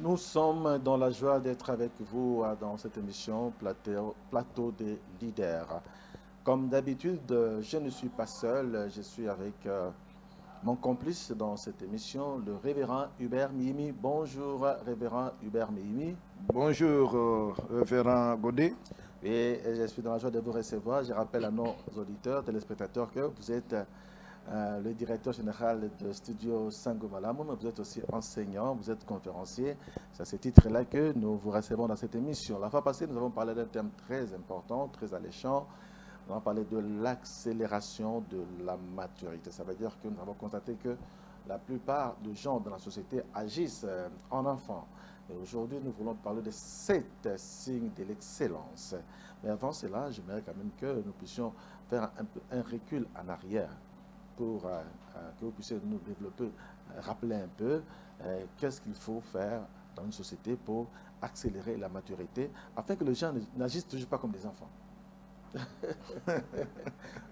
Nous sommes dans la joie d'être avec vous dans cette émission Plateau des leaders. Comme d'habitude, je ne suis pas seul, je suis avec mon complice dans cette émission, le révérend Hubert Mihimi. Bonjour, révérend Hubert Mihimi. Bonjour, révérend Godet. Et je suis dans la joie de vous recevoir. Je rappelle à nos auditeurs, téléspectateurs, que vous êtes le directeur général de Studio Sangomalam, mais vous êtes aussi enseignant, vous êtes conférencier. C'est à ce titre-là que nous vous recevons dans cette émission. La fois passée, nous avons parlé d'un thème très important, très alléchant. Nous avons parlé de l'accélération de la maturité. Ça veut dire que nous avons constaté que la plupart des gens dans la société agissent en enfants. Et aujourd'hui, nous voulons parler de 7 signes de l'excellence. Mais avant cela, j'aimerais quand même que nous puissions faire un recul en arrière pour que vous puissiez nous développer, rappeler un peu qu'est-ce qu'il faut faire dans une société pour accélérer la maturité, afin que les gens n'agissent toujours pas comme des enfants.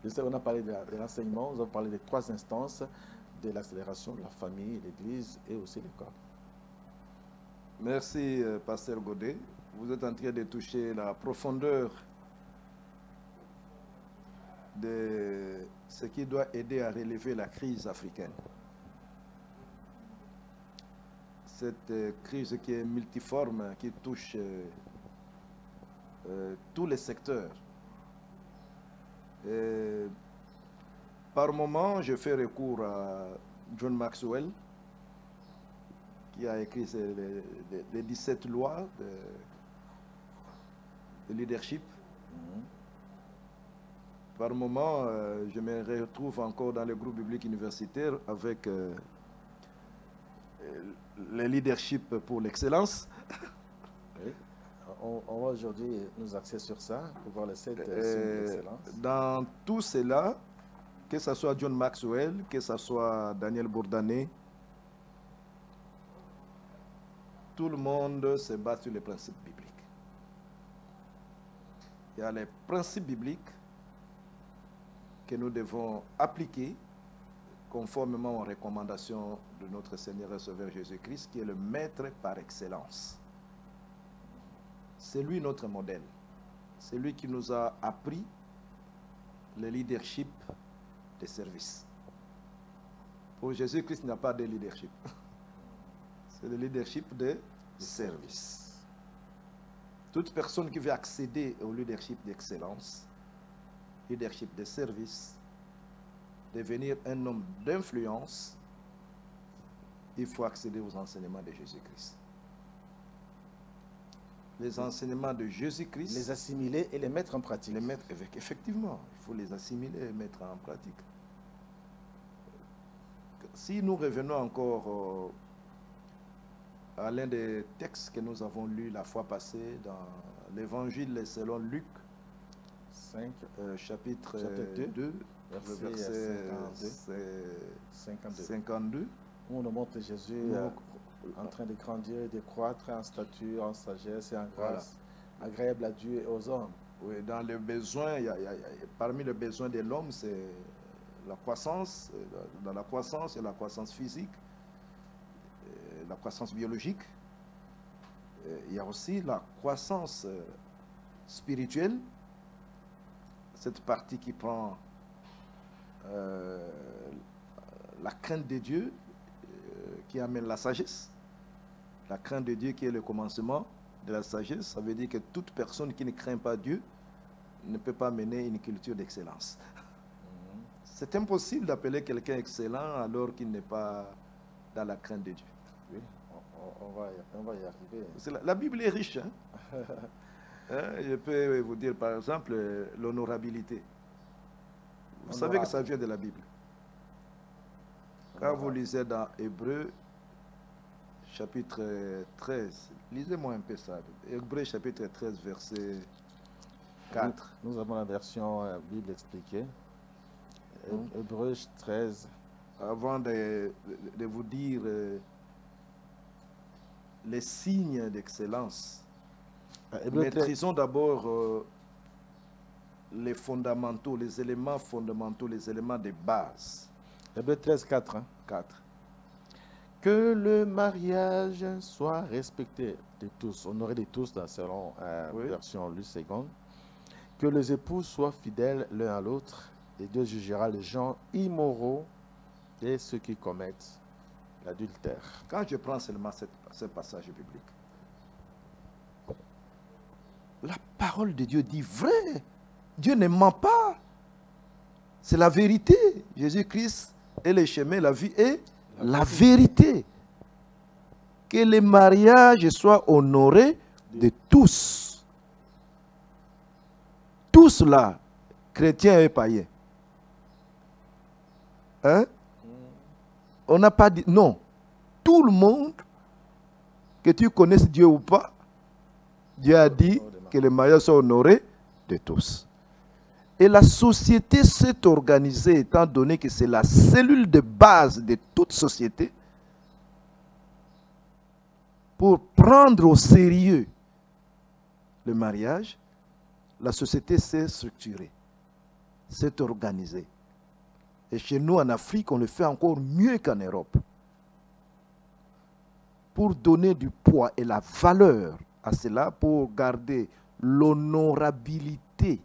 Je sais, on a parlé de l'enseignement, nous avons parlé des 3 instances de l'accélération de la famille, l'Église et aussi l'école. Merci, Pasteur Godet. Vous êtes en train de toucher la profondeur de ce qui doit aider à relever la crise africaine. Cette crise qui est multiforme, qui touche tous les secteurs. Et par moment, je fais recours à John Maxwell, qui a écrit les 17 lois de leadership. Par moment, je me retrouve encore dans le groupe biblique universitaire avec le leadership pour l'excellence. Oui. On va aujourd'hui nous axer sur ça pour voir les 7 signes d'excellence. Dans tout cela, que ce soit John Maxwell, que ce soit Daniel Bourdané, tout le monde se base sur les principes bibliques. Il y a les principes bibliques que nous devons appliquer conformément aux recommandations de notre Seigneur et Sauveur Jésus-Christ, qui est le maître par excellence. C'est lui notre modèle. C'est lui qui nous a appris le leadership de service. Pour Jésus-Christ, il n'y a pas de leadership. C'est le leadership de service. Toute personne qui veut accéder au leadership d'excellence, leadership de service, devenir un homme d'influence, il faut accéder aux enseignements de Jésus-Christ. Les enseignements de Jésus-Christ. Les assimiler et les mettre en pratique. Les mettre, effectivement, il faut les assimiler et les mettre en pratique. Si nous revenons encore à l'un des textes que nous avons lus la fois passée dans l'évangile selon Luc, 5, chapitre 2, verset 52. Où on nous montre Jésus en train de grandir et de croître en stature, en sagesse et en grâce, agréable à Dieu et aux hommes. Oui, dans le besoin, parmi les besoins de l'homme, c'est la croissance. Dans la croissance, il y a la croissance physique, la croissance biologique. Il y a aussi la croissance spirituelle, cette partie qui prend la crainte de Dieu, qui amène la sagesse. La crainte de Dieu qui est le commencement de la sagesse. Ça veut dire que toute personne qui ne craint pas Dieu ne peut pas mener une culture d'excellence. C'est impossible d'appeler quelqu'un excellent alors qu'il n'est pas dans la crainte de Dieu. Oui, on va y arriver. La Bible est riche. Hein? Je peux vous dire par exemple l'honorabilité. Vous savez que ça vient de la Bible. Quand vous lisez dans Hébreux, chapitre 13, lisez-moi un peu ça. Hébreux, chapitre 13, verset 4. Nous avons la version Bible expliquée. Hébreux 13. Avant de vous dire les signes d'excellence, maîtrisons d'abord les fondamentaux, les éléments fondamentaux, les éléments de base. Hébreux 13, 4. 4. Que le mariage soit respecté de tous, honoré de tous, dans selon Oui. version Luc II. Que les époux soient fidèles l'un à l'autre, et Dieu jugera les gens immoraux et ceux qui commettent l'adultère. Quand je prends seulement ce passage biblique, la parole de Dieu dit vrai. Dieu ne ment pas. C'est la vérité. Jésus-Christ est le chemin, la vie et la vérité. Que les mariages soient honorés de tous. Tous là, chrétiens et païens. Hein? On n'a pas dit non. Tout le monde, que tu connaisses Dieu ou pas, Dieu a dit que les mariages soient honorés de tous. Et la société s'est organisée, étant donné que c'est la cellule de base de toute société, pour prendre au sérieux le mariage. La société s'est structurée, s'est organisée. Et chez nous, en Afrique, on le fait encore mieux qu'en Europe. Pour donner du poids et la valeur à cela, pour garder l'honorabilité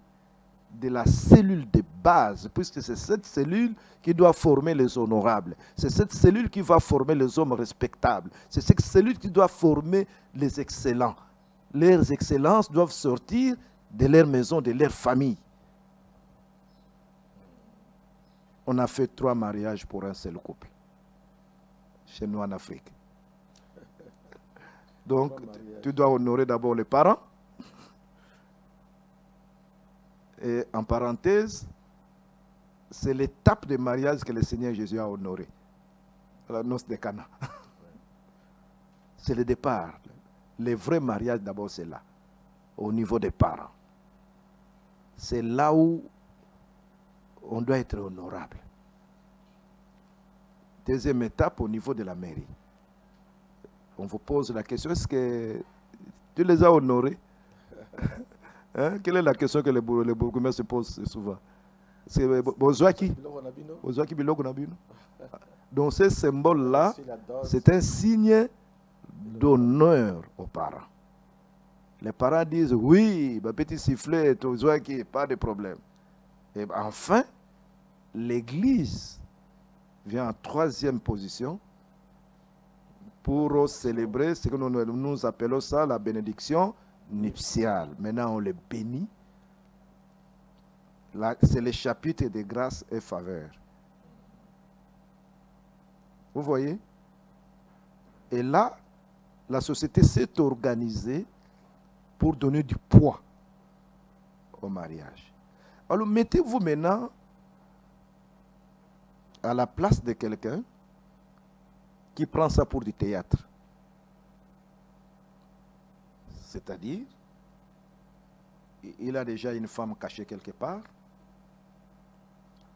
de la cellule de base, puisque c'est cette cellule qui doit former les honorables. C'est cette cellule qui va former les hommes respectables. C'est cette cellule qui doit former les excellents. Leurs excellences doivent sortir de leur maison, de leur famille. On a fait 3 mariages pour un seul couple, chez nous en Afrique. Donc, tu dois honorer d'abord les parents. Et en parenthèse, c'est l'étape de mariage que le Seigneur Jésus a honorée. La noce de Cana. C'est le départ. Le vrai mariage d'abord, c'est là, au niveau des parents. C'est là où on doit être honorable. Deuxième étape, au niveau de la mairie. On vous pose la question, est-ce que tu les as honorés? Hein? Quelle est la question que les bourgmestres se posent souvent? C'est Bozwaki. Donc ce symbole-là, c'est un signe d'honneur aux parents. Les parents disent, oui, ma petit sifflet, Bozwaki, pas de problème. Et enfin, l'Église vient en 3e position pour célébrer ce que nous appelons ça la bénédiction nuptiale. Maintenant, on le bénit. C'est le chapitre de grâce et faveur. Vous voyez? Et là, la société s'est organisée pour donner du poids au mariage. Alors, mettez-vous maintenant à la place de quelqu'un qui prend ça pour du théâtre. C'est-à-dire, il a déjà une femme cachée quelque part.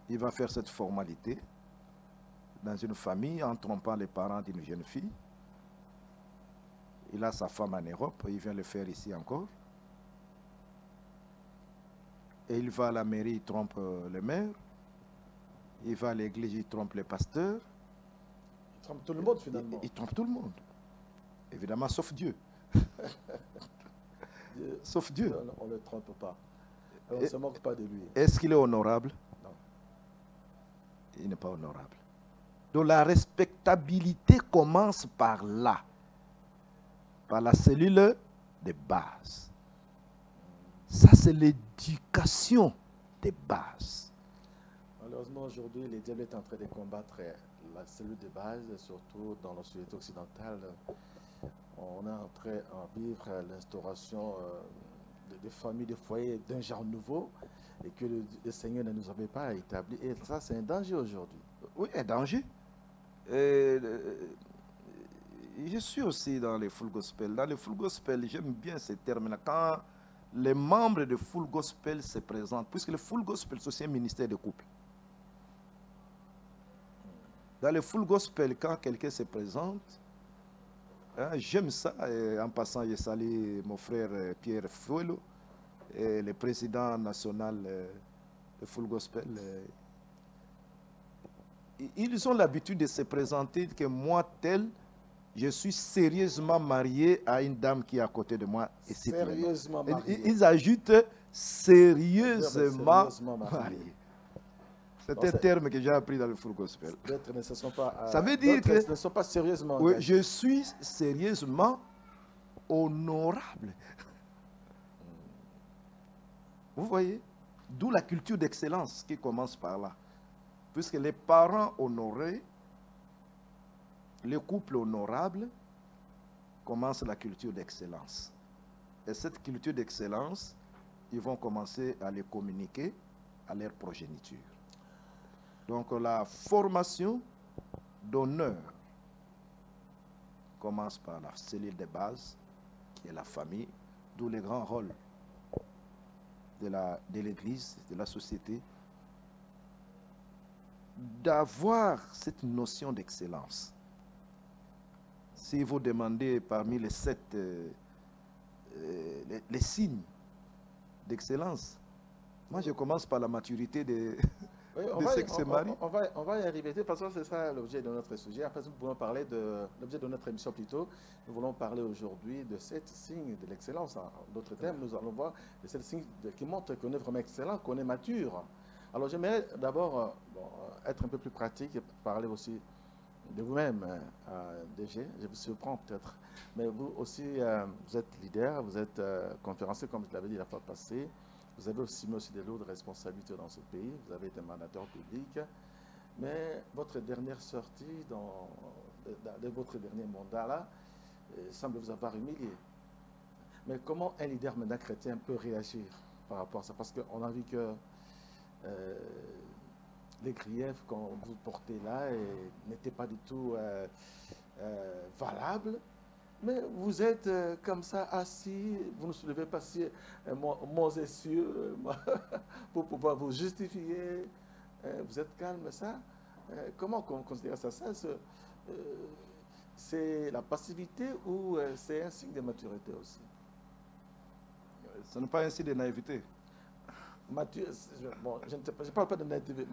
Il va faire cette formalité dans une famille en trompant les parents d'une jeune fille. Il a sa femme en Europe, il vient le faire ici encore. Et il va à la mairie, il trompe le maire. Il va à l'église, il trompe le pasteur. Il trompe tout le monde finalement. Il trompe tout le monde. Évidemment, sauf Dieu. Sauf Dieu. On ne le trompe pas. On ne se moque pas de lui. Est-ce qu'il est honorable? Non. Il n'est pas honorable. Donc la respectabilité commence par là. Par la cellule de base. Ça, c'est l'éducation des bases. Malheureusement, aujourd'hui, le diable est en train de combattre la cellule de base, surtout dans la société occidentale. On est en train de vivre l'instauration de familles, de foyers d'un genre nouveau et que le Seigneur ne nous avait pas établi. Et ça, c'est un danger aujourd'hui. Oui, un danger. Je suis aussi dans les full gospel. Dans les full gospel, j'aime bien ces termes-là. Quand les membres de full gospel se présentent, puisque le full gospel, c'est aussi un ministère de couple. Dans le full gospel, quand quelqu'un se présente, hein, j'aime ça. Et en passant, je salue mon frère Pierre Fouelo, le président national de full gospel. ils ont l'habitude de se présenter que moi, tel, je suis sérieusement marié à une dame qui est à côté de moi. Et Sérieusement marié. ils ajoutent sérieusement marié. C'est un terme que j'ai appris dans le Full Gospel. Ça veut dire que ne sont pas sérieusement engagés. Je suis sérieusement honorable. Vous voyez? D'où la culture d'excellence qui commence par là. Puisque les parents honorés, les couples honorables, commencent la culture d'excellence. Et cette culture d'excellence, ils vont commencer à les communiquer à leur progéniture. Donc la formation d'honneur commence par la cellule de base, qui est la famille, d'où les grands rôles de l'Église, de la société, d'avoir cette notion d'excellence. Si vous demandez parmi les 7 les signes d'excellence, moi je commence par la maturité de ceux qui se marient. On va y arriver, de toute façon c'est ça l'objet de notre sujet. Après nous pouvons parler de l'objet de notre émission plutôt. Nous voulons parler aujourd'hui de 7 signes de l'excellence. En d'autres termes, nous allons voir de 7 signes qui montrent qu'on est vraiment excellent, qu'on est mature. Alors j'aimerais d'abord être un peu plus pratique et parler aussi de vous-même, DG. Je vous surprends peut-être, mais vous aussi, vous êtes leader, vous êtes conférencier, comme je l'avais dit la fois passée. Vous avez aussi mis des lourdes responsabilités dans ce pays. Vous avez été mandateur public. Mais votre dernière sortie de votre dernier mandat-là semble vous avoir humilié. Mais comment un leader maintenant chrétien peut réagir par rapport à ça? Parce qu'on a vu que les griefs que vous portez là n'étaient pas du tout valables. Mais vous êtes comme ça assis, vous ne soulevez pas si monts et cieux pour pouvoir vous justifier. Vous êtes calme, ça. Comment on considère ça? C'est la passivité ou c'est un signe de maturité aussi? Ce n'est pas un signe de naïveté. Bon, je ne parle pas de naïveté.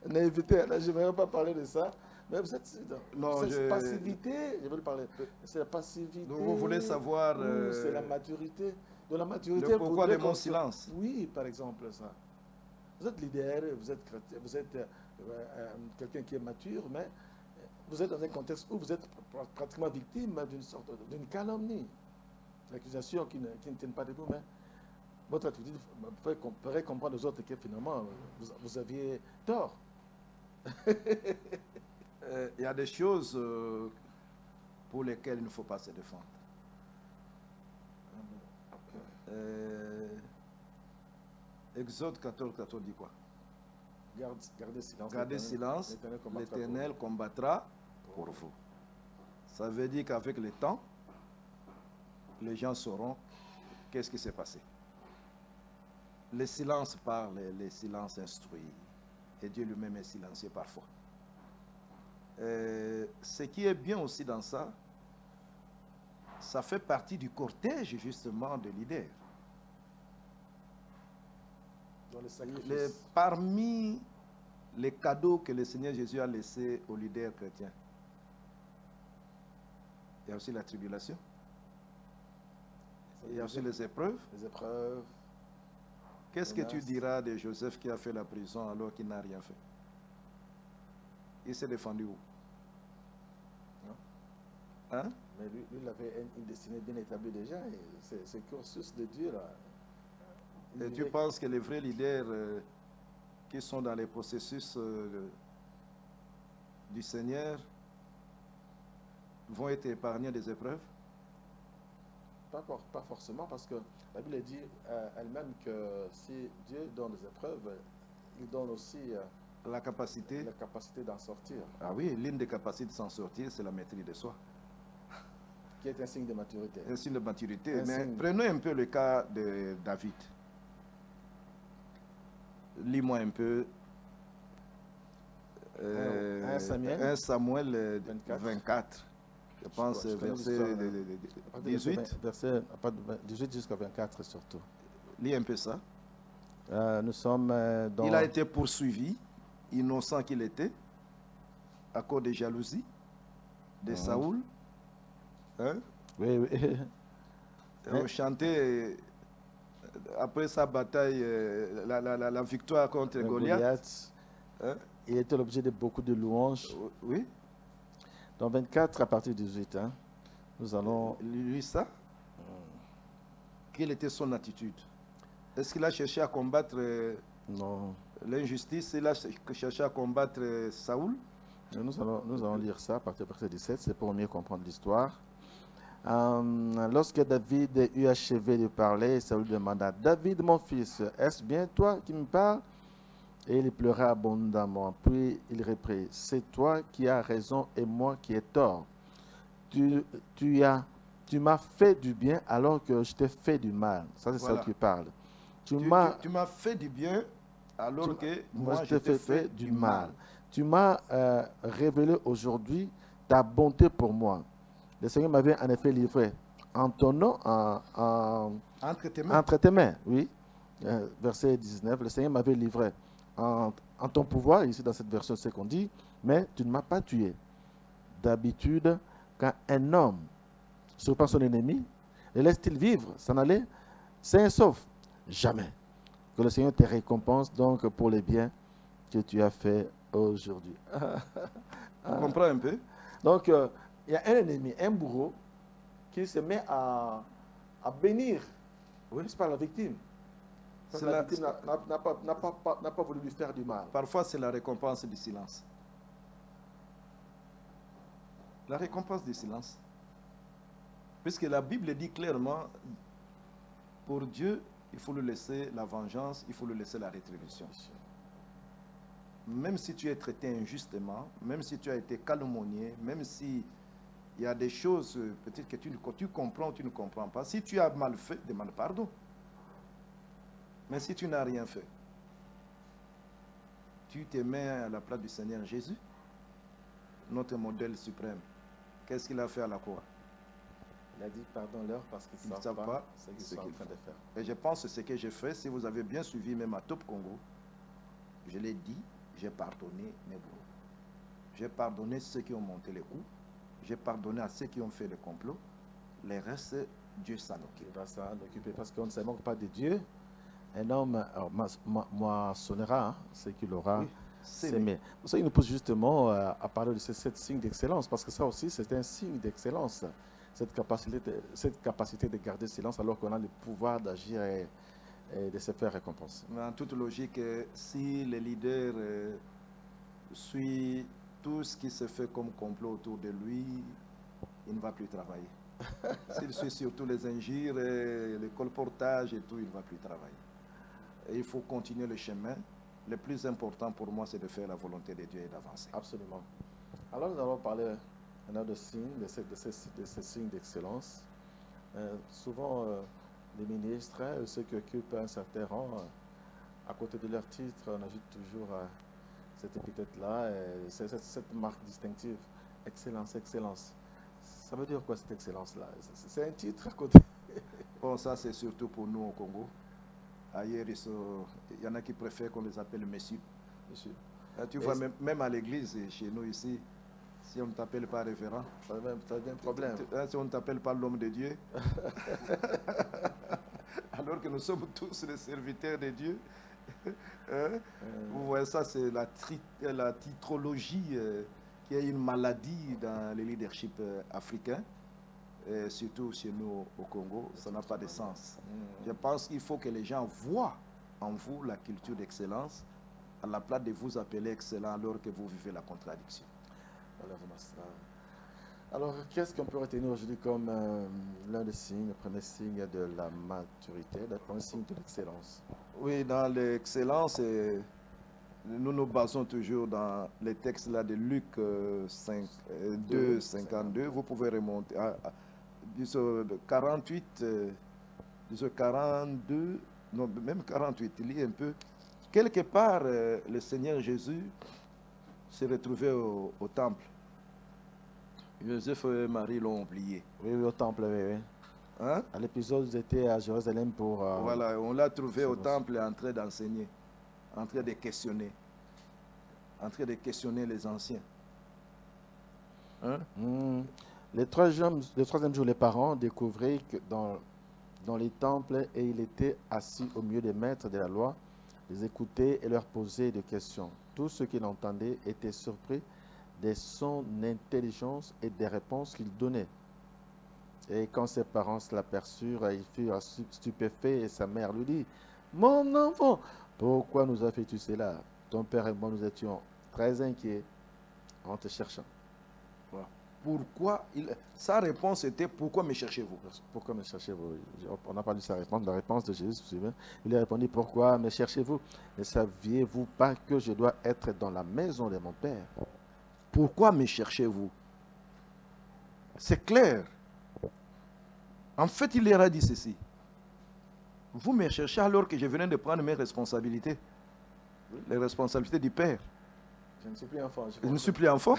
Naïveté, là, je ne vais pas parler de ça. Mais vous êtes passivité, je veux parler. C'est la passivité. Donc vous voulez savoir. C'est la maturité. De la maturité. Pourquoi de mon silence? Oui, par exemple, ça. Vous êtes leader, vous êtes quelqu'un qui est mature, mais vous êtes dans un contexte où vous êtes pratiquement victime d'une calomnie. L'accusation qui ne tienne pas debout, mais votre attitude ferait comprendre aux autres que finalement vous aviez tort. Il y a des choses pour lesquelles il ne faut pas se défendre. Exode 14, 14 dit quoi? Gardez silence. Gardez silence, l'Éternel combattra pour vous. Ça veut dire qu'avec le temps, les gens sauront qu'est-ce qui s'est passé. Le silence parle, le silence instruit. Et Dieu lui-même est silencieux parfois. Ce qui est bien aussi dans ça, ça fait partie du cortège justement de leaders. Parmi les cadeaux que le Seigneur Jésus a laissés aux leaders chrétiens, il y a aussi la tribulation. Il y a aussi les épreuves. Qu'est-ce que tu diras de Joseph qui a fait la prison alors qu'il n'a rien fait? Il s'est défendu où? Hein? Mais lui, il avait une destinée bien établie déjà. C'est cursus de Dieu là. Et tu penses que les vrais leaders qui sont dans les processus du Seigneur vont être épargnés des épreuves? Pas forcément, parce que la Bible dit elle-même que si Dieu donne des épreuves, il donne aussi la capacité d'en sortir. Ah oui, l'une des capacités de s'en sortir, c'est la maîtrise de soi. Qui est un signe de maturité. Un signe de maturité. Mais prenons un peu le cas de David. Lis-moi un peu 1 Samuel 24. Je pense verset 18. Verset 18 jusqu'à 24 surtout. Lis un peu ça. Nous sommes dans... Il a été poursuivi, innocent qu'il était, à cause de jalousie de Saoul. Hein? Oui, oui. Et on chantait, après sa bataille, la victoire contre Goliath. Hein? Il était l'objet de beaucoup de louanges. Oui. Dans 24 à partir du 18, hein, nous allons... Lui, ça. Quelle était son attitude? Est-ce qu'il a cherché à combattre l'injustice? Il a cherché à combattre Saoul? Nous allons lire ça à partir du verset 17, c'est pour mieux comprendre l'histoire. Lorsque David eut achevé de parler, Saoul demanda: David, mon fils, est-ce bien toi qui me parles? Et il pleura abondamment. Puis il reprit: c'est toi qui as raison et moi qui ai tort. Tu m'as fait du bien alors que je t'ai fait du mal. Ça, c'est ça qui parle. Tu m'as fait du bien alors que moi je t'ai fait du mal. Tu m'as révélé aujourd'hui ta bonté pour moi. Le Seigneur m'avait en effet livré en ton nom, entre tes mains. Oui. Verset 19, le Seigneur m'avait livré en ton pouvoir, ici dans cette version c'est qu'on dit, mais tu ne m'as pas tué. D'habitude, quand un homme surprend son ennemi, le laisse-t-il vivre, s'en aller sain et sauf? Jamais. Que le Seigneur te récompense donc pour les biens que tu as fait aujourd'hui. Tu comprends un peu? Donc, il y a un ennemi, un bourreau, qui se met à bénir, oui, c'est pas la victime. La victime n'a pas voulu lui faire du mal. Parfois, c'est la récompense du silence. La récompense du silence. Puisque la Bible dit clairement, pour Dieu, il faut lui laisser la vengeance, il faut lui laisser la rétribution. Même si tu es traité injustement, même si tu as été calomnié, même si il y a des choses peut-être que tu comprends ou tu ne comprends pas, si tu as mal fait, demande pardon. Mais si tu n'as rien fait, tu te mets à la place du Seigneur Jésus, notre modèle suprême. Qu'est-ce qu'il a fait à la croix? Il a dit pardonne-leur parce qu'ils ne savent pas ce qu'ils sont en train de faire. Et je pense que ce que j'ai fait, si vous avez bien suivi même à Top Congo, je l'ai dit, j'ai pardonné mes bourreaux. J'ai pardonné ceux qui ont monté les coups. J'ai pardonné à ceux qui ont fait le complot. Les restes, Dieu s'en occupe. Il va s'en occuper parce qu'on ne se moque pas de Dieu. Un homme moissonnera ce qu'il aura sémé. Pour ça, il nous pousse justement à parler de ce signe d'excellence, parce que ça aussi, c'est un signe d'excellence. Cette capacité de garder silence alors qu'on a le pouvoir d'agir et de se faire récompenser. Mais en toute logique, si le leader suit tout ce qui se fait comme complot autour de lui, il ne va plus travailler. S'il suit surtout les injures, les colportages et tout, il ne va plus travailler. Et il faut continuer le chemin. Le plus important pour moi, c'est de faire la volonté de Dieu et d'avancer. Absolument. Alors nous allons parler maintenant de signes, de ces signes d'excellence. Souvent, les ministres, ceux qui occupent un certain rang, à côté de leur titre, on ajoute toujours cette épithète-là, cette marque distinctive, excellence, excellence. Ça veut dire quoi cette excellence-là? C'est un titre à côté. Bon, ça c'est surtout pour nous au Congo. Ailleurs, il y en a qui préfèrent qu'on les appelle messieurs. Tu vois, même à l'église, chez nous ici, si on ne t'appelle pas révérend, ça devient un problème. Si on ne t'appelle pas l'homme de Dieu, alors que nous sommes tous les serviteurs de Dieu. Vous voyez, ça c'est la titrologie qui est une maladie dans le leadership africain, et surtout chez nous au Congo. Ça n'a pas de sens. Je pense qu'il faut que les gens voient en vous la culture d'excellence, à la place de vous appeler excellent alors que vous vivez la contradiction. Alors, qu'est-ce qu'on peut retenir aujourd'hui comme l'un des signes, le premier signe de la maturité, le premier signe de l'excellence? Oui, dans l'excellence, nous nous basons toujours dans les textes là de Luc 2, 52. Vous pouvez remonter à 48, 42, non, même 48, il lit un peu. Quelque part, le Seigneur Jésus s'est retrouvé au temple. Joseph et Marie l'ont oublié. Oui, au temple, oui. Hein? À l'épisode, vous étiez à Jérusalem pour... Voilà, on l'a trouvé au bon. temple en train d'enseigner, en train de questionner les anciens. Hein? Le troisième jour, les parents découvrirent que dans les temples, et il était assis au milieu des maîtres de la loi, les écouter et leur poser des questions. Tous ceux qui l'entendaient étaient surpris de son intelligence et des réponses qu'il donnait. Et quand ses parents l'aperçurent, ils furent stupéfaits et sa mère lui dit, « Mon enfant, pourquoi nous as fait-tu cela? Ton père et moi, nous étions très inquiets en te cherchant. » Pourquoi sa réponse était, pourquoi me cherchez-vous? Pourquoi me cherchez-vous? On n'a pas lu sa réponse, la réponse de Jésus. Il a répondu, pourquoi me cherchez-vous? Ne saviez-vous pas que je dois être dans la maison de mon Père? Pourquoi me cherchez-vous? C'est clair. En fait, il leur a dit ceci. Vous me cherchez alors que je venais de prendre mes responsabilités. Les responsabilités du Père. Je ne suis plus enfant. Je ne suis plus enfant.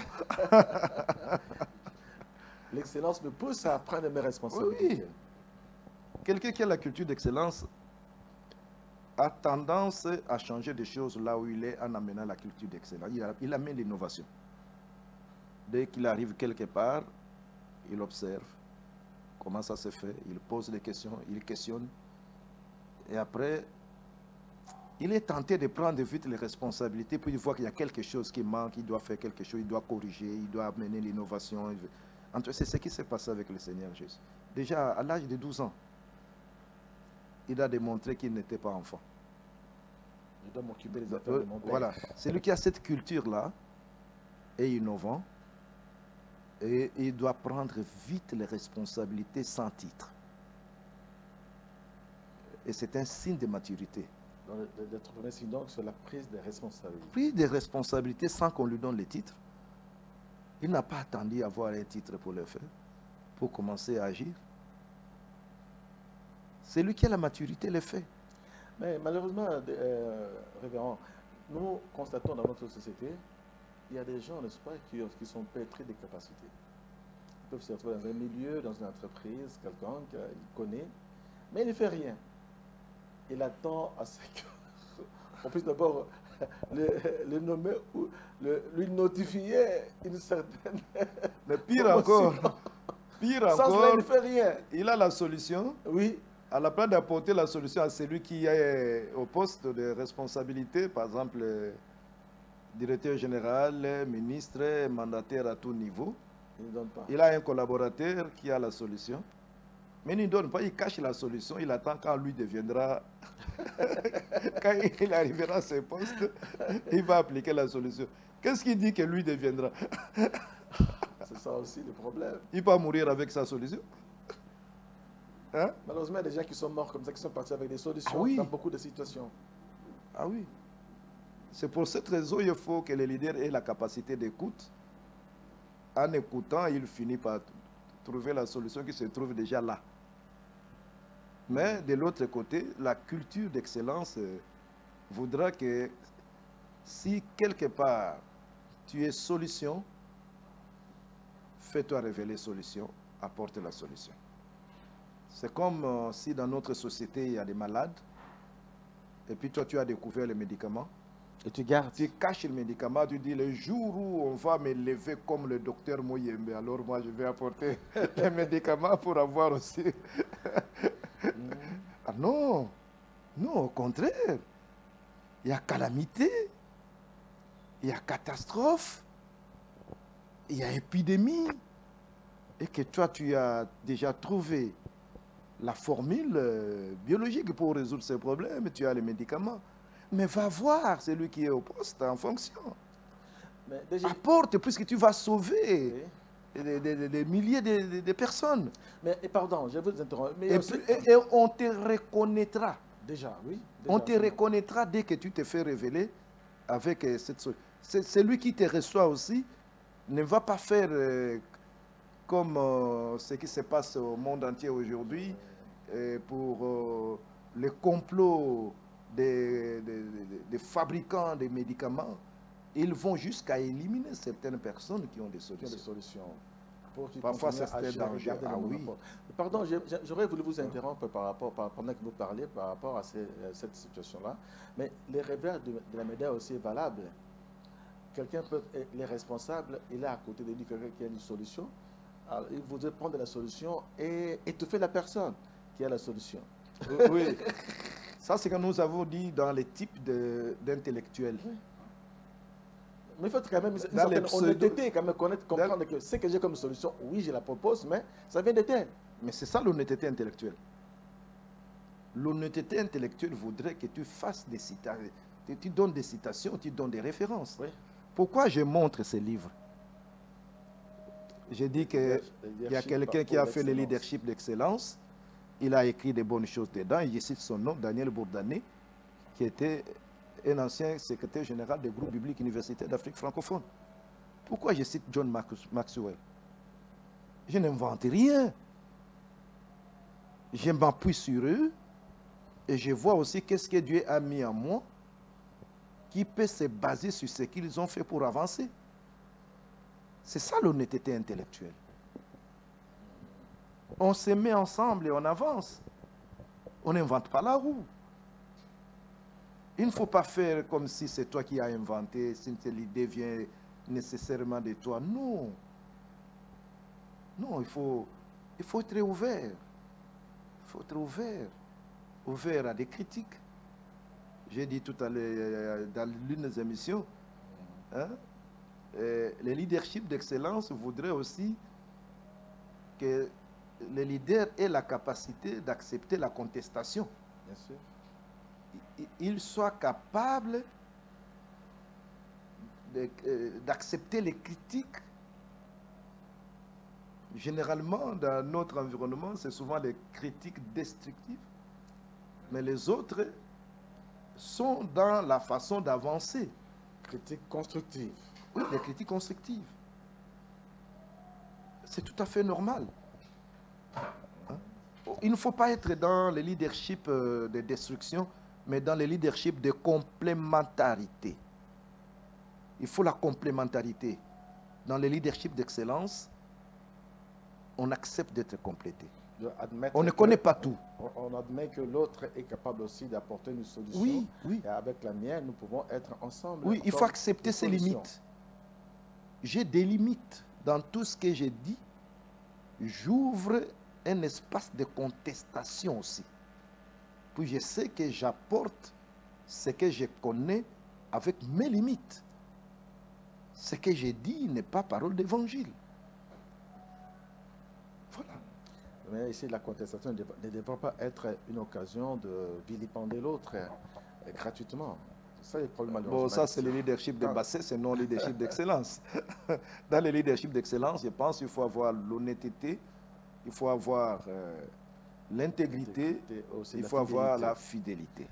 L'excellence me pousse à prendre mes responsabilités. Oui. Quelqu'un qui a la culture d'excellence a tendance à changer des choses là où il est en amenant la culture d'excellence. Il amène l'innovation. Dès qu'il arrive quelque part, il observe comment ça se fait, il pose des questions, il questionne. Et après, il est tenté de prendre vite les responsabilités, puis il voit qu'il y a quelque chose qui manque, il doit faire quelque chose, il doit corriger, il doit amener l'innovation. C'est ce qui s'est passé avec le Seigneur Jésus. Déjà, à l'âge de 12 ans, il a démontré qu'il n'était pas enfant. Je dois m'occuper des affaires de mon Père. Voilà. Celui qui a cette culture-là est innovant et il doit prendre vite les responsabilités sans titre. Et c'est un signe de maturité. D'être premier signe donc sur la prise des responsabilités. Prise des responsabilités sans qu'on lui donne les titres. Il n'a pas attendu à avoir un titre pour le faire, pour commencer à agir. C'est lui qui a la maturité, le fait. Mais malheureusement, révérend, nous constatons dans notre société, il y a des gens, n'est-ce pas, qui sont pétris de capacités. Ils peuvent se retrouver dans un milieu, dans une entreprise, quelqu'un qu'il connaît, mais il ne fait rien. Il attend à ce qu'on puisse d'abord le nommer ou lui notifier une certaine... Mais pire encore, sans cela, il ne fait rien. Il a la solution. Oui. À la place d'apporter la solution à celui qui est au poste de responsabilité, par exemple, directeur général, ministre, mandataire à tout niveau, il ne donne pas. Il a un collaborateur qui a la solution, mais il ne donne pas, il cache la solution, il attend quand lui deviendra, quand il arrivera à ce poste, il va appliquer la solution. Qu'est-ce qu'il dit que lui deviendra? C'est ça aussi le problème. Il va mourir avec sa solution. Hein? Malheureusement, il y a des gens qui sont morts comme ça, qui sont partis avec des solutions oui. dans beaucoup de situations. Ah oui. C'est pour cette raison qu'il faut que les leaders aient la capacité d'écoute. En écoutant, il finit par trouver la solution qui se trouve déjà là. Mais de l'autre côté, la culture d'excellence voudra que si quelque part tu es solution, fais-toi révéler solution, apporte la solution. C'est comme si dans notre société, il y a des malades, et puis toi, tu as découvert les médicaments. Et tu gardes. Tu caches le médicament, tu dis, le jour où on va me lever comme le docteur Moyembe, alors moi, je vais apporter les médicaments pour avoir aussi. Ah non, non, au contraire. Il y a calamité, il y a catastrophe, il y a épidémie, et que toi, tu as déjà trouvé la formule biologique pour résoudre ces problèmes, tu as les médicaments. Mais va voir celui qui est au poste en fonction. Mais déjà, apporte, puisque tu vas sauver des milliers de personnes. Mais pardon, je vous interromps. Mais et on te reconnaîtra. Déjà, oui. Déjà, on te reconnaîtra dès que tu te fais révéler avec cette solution. Celui qui te reçoit aussi ne va pas faire comme ce qui se passe au monde entier aujourd'hui pour les complots des fabricants de médicaments. Ils vont jusqu'à éliminer certaines personnes qui ont des solutions. Parfois, c'était dangereux. Ah oui. Pardon, j'aurais voulu vous interrompre pendant que vous parlez par rapport à cette situation-là. Mais les revers de la médaille aussi est valable. Quelqu'un peut être les responsables, il est à côté de lui, quelqu'un qui a une solution. Alors, il voudrait prendre la solution et étouffer la personne qui a la solution. Oui. Ça, c'est ce que nous avons dit dans les types d'intellectuels. Oui. Mais il faut quand même une certaine honnêteté, quand même comprendre que ce que j'ai comme solution, oui, je la propose, mais ça vient de tel. Mais c'est ça l'honnêteté intellectuelle. L'honnêteté intellectuelle voudrait que tu fasses des citations, tu donnes des citations, tu donnes des références. Oui. Pourquoi je montre ces livres? J'ai dit qu'il y a quelqu'un qui a fait le leadership d'excellence. Il a écrit des bonnes choses dedans. Et je cite son nom, Daniel Bourdané, qui était un ancien secrétaire général du groupe biblique universitaire d'Afrique francophone. Pourquoi je cite John Maxwell? Je n'invente rien. Je m'appuie sur eux et je vois aussi qu'est-ce que Dieu a mis en moi qui peut se baser sur ce qu'ils ont fait pour avancer. C'est ça l'honnêteté intellectuelle. On se met ensemble et on avance. On n'invente pas la roue. Il ne faut pas faire comme si c'est toi qui as inventé, si l'idée vient nécessairement de toi. Non. Non, il faut être ouvert. Il faut être ouvert. Ouvert à des critiques. J'ai dit tout à l'heure dans l'une des émissions, hein, le leadership d'excellence voudrait aussi que les leaders aient la capacité d'accepter la contestation. Bien sûr. Ils soient capables d'accepter les critiques. Généralement, dans notre environnement, c'est souvent des critiques destructives. Mais les autres sont dans la façon d'avancer. Critiques constructives. Oui, les critiques constructives. C'est tout à fait normal. Hein? Il ne faut pas être dans le leadership de destruction, mais dans le leadership de complémentarité. Il faut la complémentarité. Dans le leadership d'excellence, on accepte d'être complété. On ne connaît pas tout. On admet que l'autre est capable aussi d'apporter une solution. Oui, oui. Et avec la mienne, nous pouvons être ensemble. Oui, il faut accepter ses limites. J'ai des limites. Dans tout ce que j'ai dit, j'ouvre un espace de contestation aussi. Puis je sais que j'apporte ce que je connais avec mes limites. Ce que j'ai dit n'est pas parole d'évangile. Voilà. Mais ici, la contestation ne devrait pas être une occasion de vilipender l'autre gratuitement. Ça, bon, ça, c'est le leadership de Basset, c'est non leadership d'excellence. Dans le leadership d'excellence, je pense qu'il faut avoir l'honnêteté, il faut avoir l'intégrité, il faut avoir la fidélité.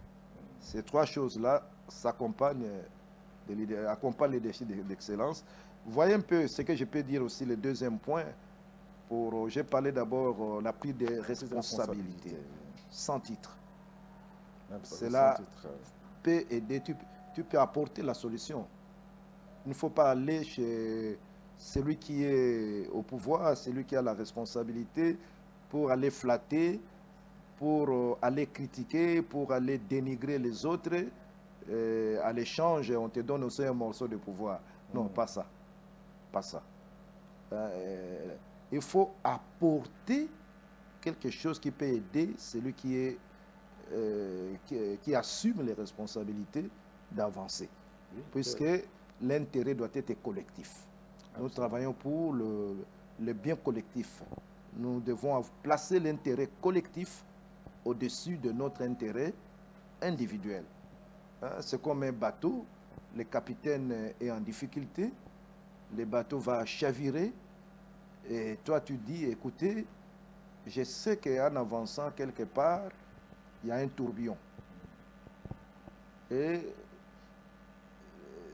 Ces trois choses-là s'accompagnent le leadership d'excellence. Voyez un peu ce que je peux dire aussi, le deuxième point. J'ai parlé d'abord la prise de responsabilité, sans titre. Cela peut aider, tu peux apporter la solution. Il ne faut pas aller chez celui qui est au pouvoir, celui qui a la responsabilité, pour aller flatter, pour aller critiquer, pour aller dénigrer les autres. À l'échange, on te donne aussi un morceau de pouvoir. Non, pas ça. Pas ça. Il faut apporter quelque chose qui peut aider celui qui assume les responsabilités d'avancer. Oui, puisque l'intérêt doit être collectif. Absolument. Nous travaillons pour le bien collectif. Nous devons placer l'intérêt collectif au-dessus de notre intérêt individuel. C'est comme un bateau, le capitaine est en difficulté, le bateau va chavirer, et toi tu dis, écoutez, je sais qu'en avançant quelque part, il y a un tourbillon. Et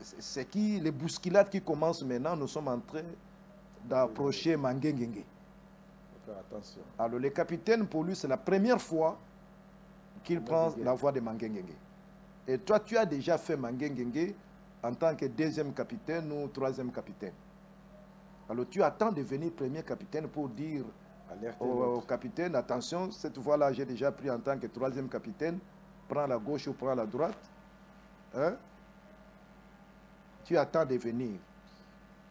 c'est les bousculades qui commencent maintenant, nous sommes en train d'approcher Mangengengue. Faire attention. Alors le capitaine, pour lui, c'est la première fois qu'il prend la voie de Mangengengue. Et toi, tu as déjà fait Mangengengue en tant que deuxième capitaine ou troisième capitaine. Alors tu attends de devenir premier capitaine pour dire Alerter au l'autre. capitaine, attention, cette fois-là, j'ai déjà pris en tant que troisième capitaine, prends la gauche ou prends la droite. Hein? Tu attends de venir.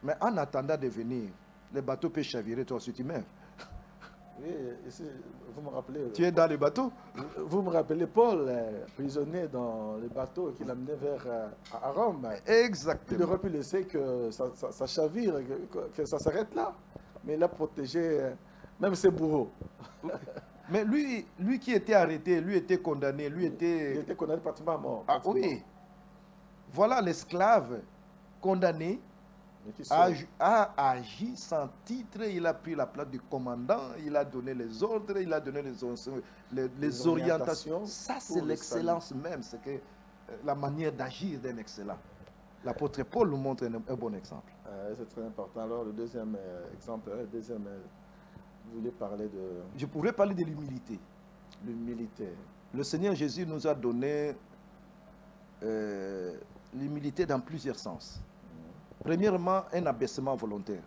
Mais en attendant de venir, le bateau peut chavirer, toi aussi tu meurs. Oui, ici, vous me rappelez. Tu es dans le bateau. Vous me rappelez Paul, prisonnier dans le bateau qui l'amenait vers à Rome. Il Exactement. aurait pu laisser que ça chavire, que ça s'arrête là. Mais il a protégé même ses bourreaux. Mais lui qui était arrêté, lui était condamné, lui Il était... était condamné pratiquement à mort. Ah pratiquement. oui. Voilà l'esclave condamné Mais qui a agi sans titre, il a pris la place du commandant, il a donné les ordres, il a donné les orientations. Ça, c'est pour le l'excellence même, c'est que la manière d'agir d'un excellent. L'apôtre Paul nous montre un bon exemple. c'est très important. Alors, le deuxième exemple, vous voulez parler de Je pourrais parler de l'humilité. l'humilité. Le Seigneur Jésus nous a donné l'humilité dans plusieurs sens. Premièrement, un abaissement volontaire.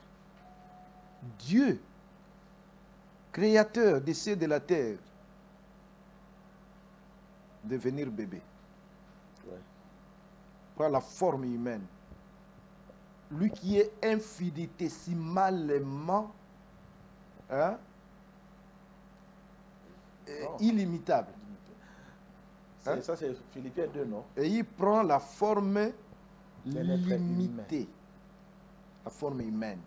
Dieu, créateur des cieux et de la terre, devenir bébé, Ouais. prend la forme humaine. Lui qui est infinitésimalement illimitable. Hein? Ça, c'est Philippiens 2, non? Et il prend la forme D'un être limitée. La forme humaine.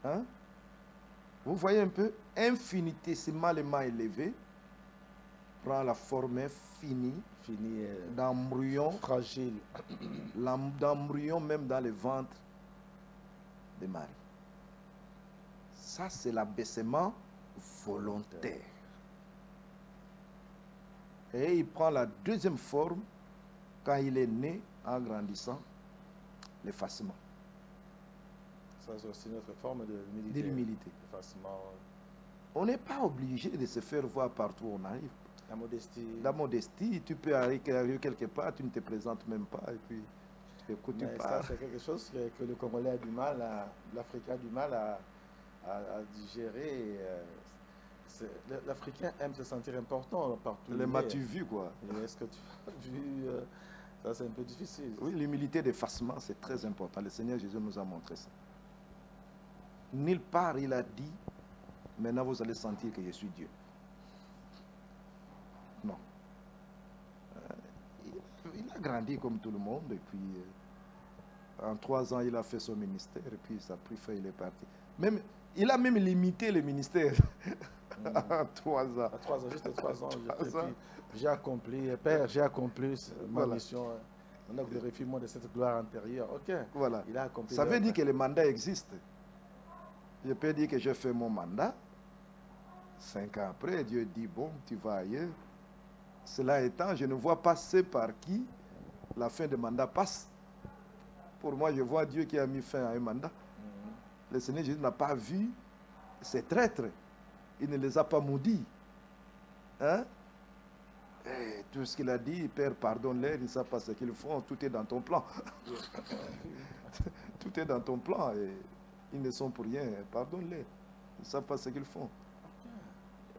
Hein? Vous voyez un peu, infinitésimalement élevé, prend la forme finie Fini, d'embryon, fragile. d'embryon même dans le ventre de Marie. Ça, c'est l'abaissement volontaire. Et il prend la deuxième forme quand il est né en grandissant, l'effacement. Ça, c'est aussi notre forme de l'humilité. De l'humilité. Effacement, On n'est pas obligé de se faire voir partout où on arrive. la modestie. La modestie, tu peux arriver quelque part, tu ne te présentes même pas et puis tu écoutes, tu Mais ça, parles. c'est quelque chose que le Congolais a du mal, l'Africain a du mal à digérer. Et, l'Africain aime se sentir important partout. Les m'as-tu vu, quoi? Et est-ce que tu as vu ça, c'est un peu difficile. Oui, l'humilité d'effacement, c'est très important. Le Seigneur Jésus nous a montré ça. Nulle part, il a dit, maintenant vous allez sentir que je suis Dieu. Non. Il a grandi comme tout le monde, et puis en 3 ans, il a fait son ministère, et puis ça a pris fin, il est parti. Il a même limité le ministère en 3 ans. À 3 ans, juste 3 ans, 3 ans. j'ai accompli, Père, j'ai accompli ma Voilà. mission. On a glorifié-moi de cette gloire antérieure. Ok, Voilà. il a accompli. Ça veut l'œuvre. dire que le mandat existe. Je peux dire que j'ai fait mon mandat. 5 ans après, Dieu dit, bon, tu vas ailleurs. Cela étant, je ne vois pas ce par qui la fin de mandat passe. Pour moi, je vois Dieu qui a mis fin à un mandat. Le Seigneur Jésus n'a pas vu ces traîtres. Il ne les a pas maudits. Hein? Et tout ce qu'il a dit, Père, pardonne-les, ils ne savent pas ce qu'ils font, tout est dans ton plan. Tout est dans ton plan et ils ne sont pour rien, pardonne-les. Ils ne savent pas ce qu'ils font.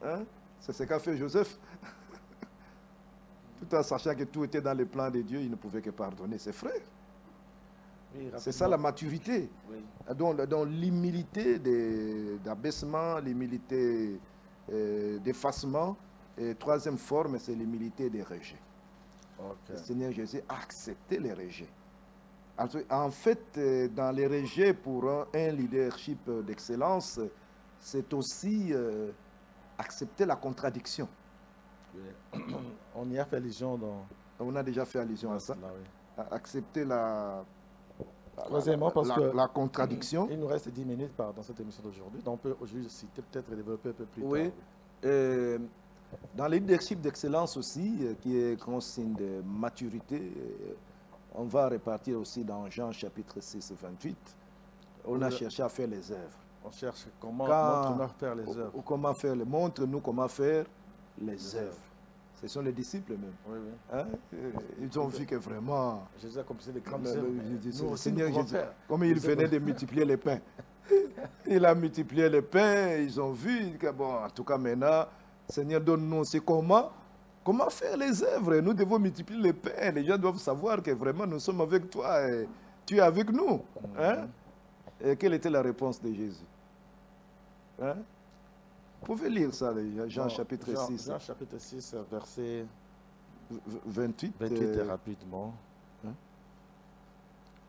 Hein? C'est ce qu'a fait Joseph. Tout en sachant que tout était dans le plan de Dieu, il ne pouvait que pardonner ses frères. Oui, C'est ça la maturité. Oui. Donc l'humilité d'abaissement, l'humilité d'effacement. Et troisième forme, c'est l'humilité des rejets. Le Seigneur Jésus a accepté les rejets. En fait, dans les rejets pour un leadership d'excellence, c'est aussi accepter la contradiction. Oui. On y a fait allusion dans. On a déjà fait allusion à ça. Cela, oui. Accepter Troisièmement, parce que la contradiction. Il nous reste 10 minutes dans cette émission d'aujourd'hui. Donc on peut aujourd'hui citer, peut-être développer un peu plus Oui. tard. Dans le leadership d'excellence aussi, qui est grand signe de maturité, on va repartir aussi dans Jean chapitre 6, 28. On a cherché à faire les œuvres. On cherche comment montre-nous faire les œuvres. Montre-nous comment faire les œuvres. Ce sont les disciples même. Oui, oui. Hein? Ils ont vu que vraiment, Jésus a accompli des grandes œuvres. Nous le aussi, Seigneur nous pouvons Jésus, faire. comme il venait de multiplier les pains. Il a multiplié les pains, ils ont vu que, bon, en tout cas maintenant, Seigneur, donne-nous aussi comment faire les œuvres. Nous devons multiplier les pains. Les gens doivent savoir que vraiment nous sommes avec toi et tu es avec nous. Hein? Et quelle était la réponse de Jésus? Hein? Vous pouvez lire ça, Jean chapitre 6. Jean chapitre 6, verset 28. 28 rapidement.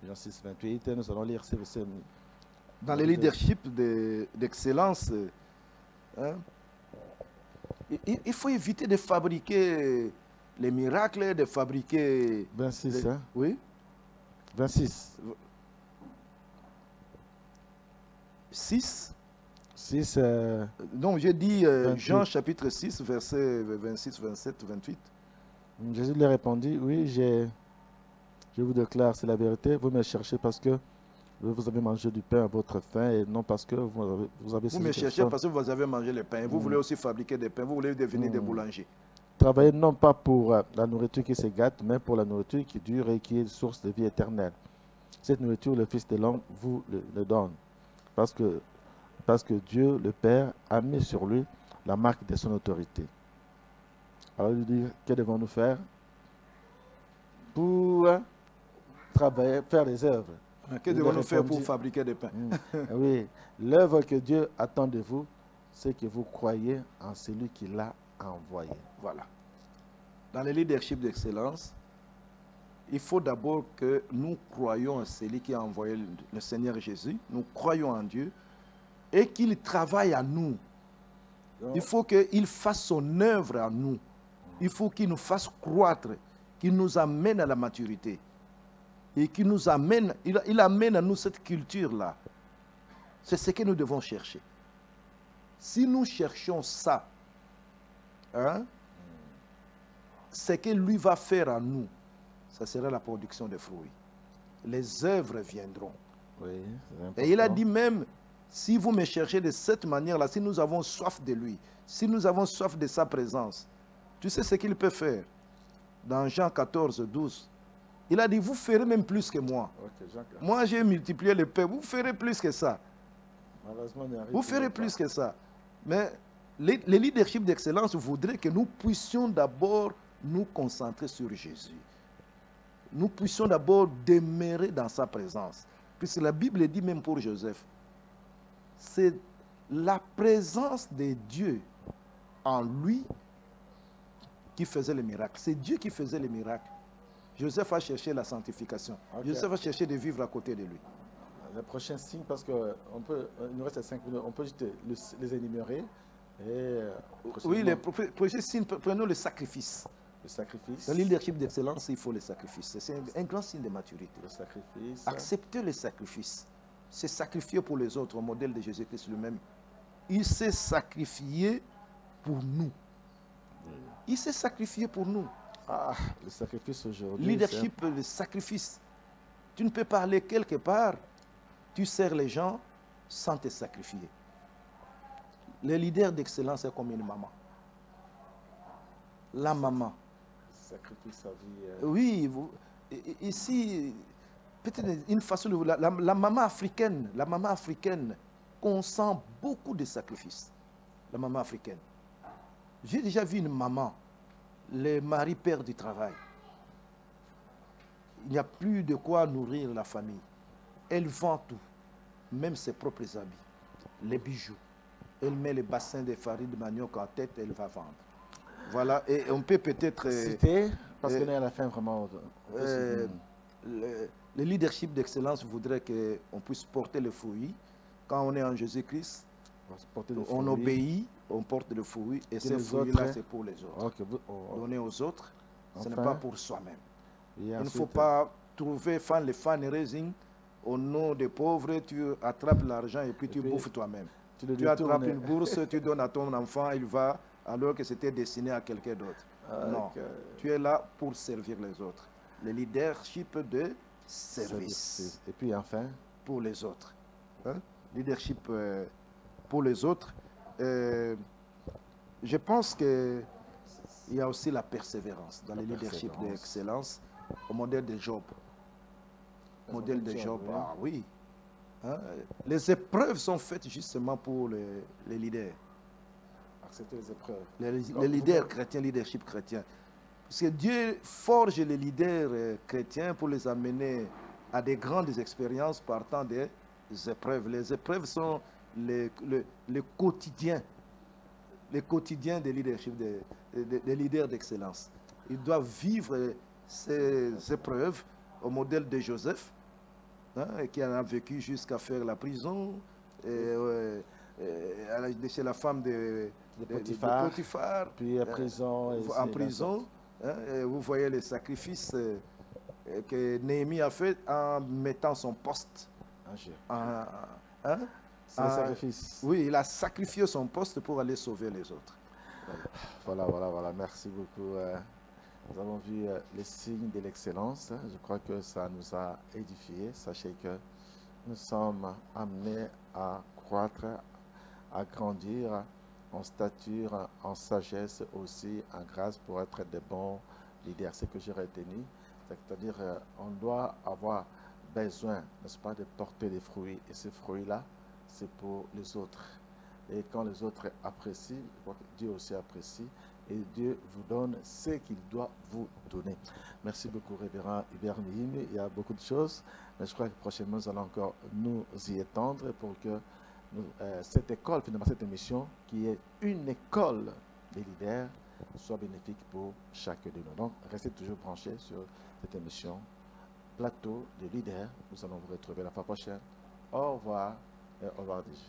Jean 6, 28. Nous allons lire ces versets. Dans le leadership d'excellence, hein, il faut éviter de fabriquer les miracles, de fabriquer... 26, hein? Oui. 26. 6. 6. Donc j'ai dit Jean chapitre 6, versets 26, 27, 28. Jésus lui répondit, oui, je vous déclare, c'est la vérité, vous me cherchez parce que vous avez mangé du pain à votre faim et non parce que vous avez... Vous me cherchez parce que vous avez mangé le pain. Vous voulez aussi fabriquer des pains, vous voulez devenir des boulangers. Travaillez non pas pour la nourriture qui se gâte, mais pour la nourriture qui dure et qui est source de vie éternelle. Cette nourriture, le Fils de l'homme vous le donne. Parce que Dieu, le Père, a mis sur lui la marque de son autorité. Alors il dit, que devons-nous faire pour travailler, faire des œuvres? Que devons-nous faire pour fabriquer des pains? Oui, l'œuvre que Dieu attend de vous, c'est que vous croyez en celui qui l'a envoyé. Voilà. Dans le leadership d'excellence, il faut d'abord que nous croyions en celui qui a envoyé le Seigneur Jésus. Nous croyons en Dieu et qu'il travaille à nous. Il faut qu'il fasse son œuvre à nous. Il faut qu'il nous fasse croître, qu'il nous amène à la maturité. Et qui nous amène, il amène à nous cette culture-là. C'est ce que nous devons chercher. Si nous cherchons ça, hein, ce que lui va faire à nous, ça sera la production de fruits. Les œuvres viendront. Oui, et il a dit même, si vous me cherchez de cette manière-là, si nous avons soif de lui, si nous avons soif de sa présence, tu sais ce qu'il peut faire? Dans Jean 14, 12, il a dit, vous ferez même plus que moi. Okay, moi, j'ai multiplié le pain. Vous ferez plus que ça. Vous ferez plus que ça. Mais le leadership d'excellence voudrait que nous puissions d'abord nous concentrer sur Jésus. Nous puissions d'abord demeurer dans sa présence. Puisque la Bible dit même pour Joseph, c'est la présence de Dieu en lui qui faisait les miracles. C'est Dieu qui faisait les miracles. Joseph a cherché la sanctification. Okay. Joseph a cherché de vivre à côté de lui. Le prochain signe, parce qu'il nous reste 5 minutes, on peut juste les énumérer. Oui, le prochain signe, prenons le sacrifice. Le sacrifice. Dans le leadership d'excellence, il faut le sacrifice. C'est un grand signe de maturité. Le sacrifice. Accepter le sacrifice. Se sacrifier pour les autres, au modèle de Jésus-Christ lui-même. Il s'est sacrifié pour nous. Il s'est sacrifié pour nous. Ah, le sacrifice aujourd'hui. Leadership, le sacrifice. Tu ne peux pas aller quelque part, tu sers les gens sans te sacrifier. Le leader d'excellence est comme une maman. La maman. Sacrifie sa vie. Oui, ici, peut-être une façon de... La maman africaine consent beaucoup de sacrifices. La maman africaine. J'ai déjà vu une maman. Les maris perdent du travail. Il n'y a plus de quoi nourrir la famille. Elle vend tout, même ses propres habits, les bijoux. Elle met les bassins de farine de manioc en tête, elle va vendre. Voilà, et on peut peut-être... citer, parce qu'on est à la fin vraiment... le leadership d'excellence voudrait qu'on puisse porter le fruit. Quand on est en Jésus-Christ, on obéit, on porte le fruit, et ce fruit-là, c'est pour les autres. Okay. Donner aux autres, ce n'est pas pour soi-même. Il ne faut ensuite, pas trouver le fundraising au nom des pauvres, tu attrapes l'argent et puis tu bouffes toi-même. Tu attrapes une bourse, tu donnes à ton enfant, il va, alors que c'était destiné à quelqu'un d'autre. Non, tu es là pour servir les autres. Le leadership de service. Et puis enfin, pour les autres. Hein? Leadership pour les autres. Je pense que Il y a aussi la persévérance dans le leadership d'excellence, au modèle de Job. Modèle de Job, oui. ah oui. Hein, les épreuves sont faites justement pour les leaders. Accepter les épreuves. Les leaders chrétiens, leadership chrétien. Parce que Dieu forge les leaders chrétiens pour les amener à des grandes expériences partant des épreuves. Les épreuves sont les quotidiens. Les quotidiens des leadership, des leaders d'excellence. Ils doivent vivre ces épreuves au modèle de Joseph, hein, qui en a vécu jusqu'à faire la prison, chez la femme de Potiphar, puis en prison. En prison, hein, vous voyez les sacrifices que Néhémie a fait en mettant son poste. Sacrifice. Oui, il a sacrifié son poste pour aller sauver les autres. Voilà. Merci beaucoup. Nous avons vu les signes de l'excellence. Je crois que ça nous a édifiés. Sachez que nous sommes amenés à croître, à grandir en stature, en sagesse aussi, en grâce pour être de bons leaders. C'est ce que j'ai retenu. C'est-à-dire on doit avoir besoin, n'est-ce pas, de porter des fruits. Et ces fruits-là, c'est pour les autres. Et quand les autres apprécient, je crois que Dieu aussi apprécie. Et Dieu vous donne ce qu'il doit vous donner. Merci beaucoup, révérend Hubert Mihimi. Il y a beaucoup de choses, mais je crois que prochainement, nous allons encore nous y étendre pour que cette école, finalement, cette émission, qui est une école des leaders, soit bénéfique pour chacun de nous. Donc, restez toujours branchés sur cette émission, Plateau des leaders. Nous allons vous retrouver la fois prochaine. Au revoir et au revoir déjà.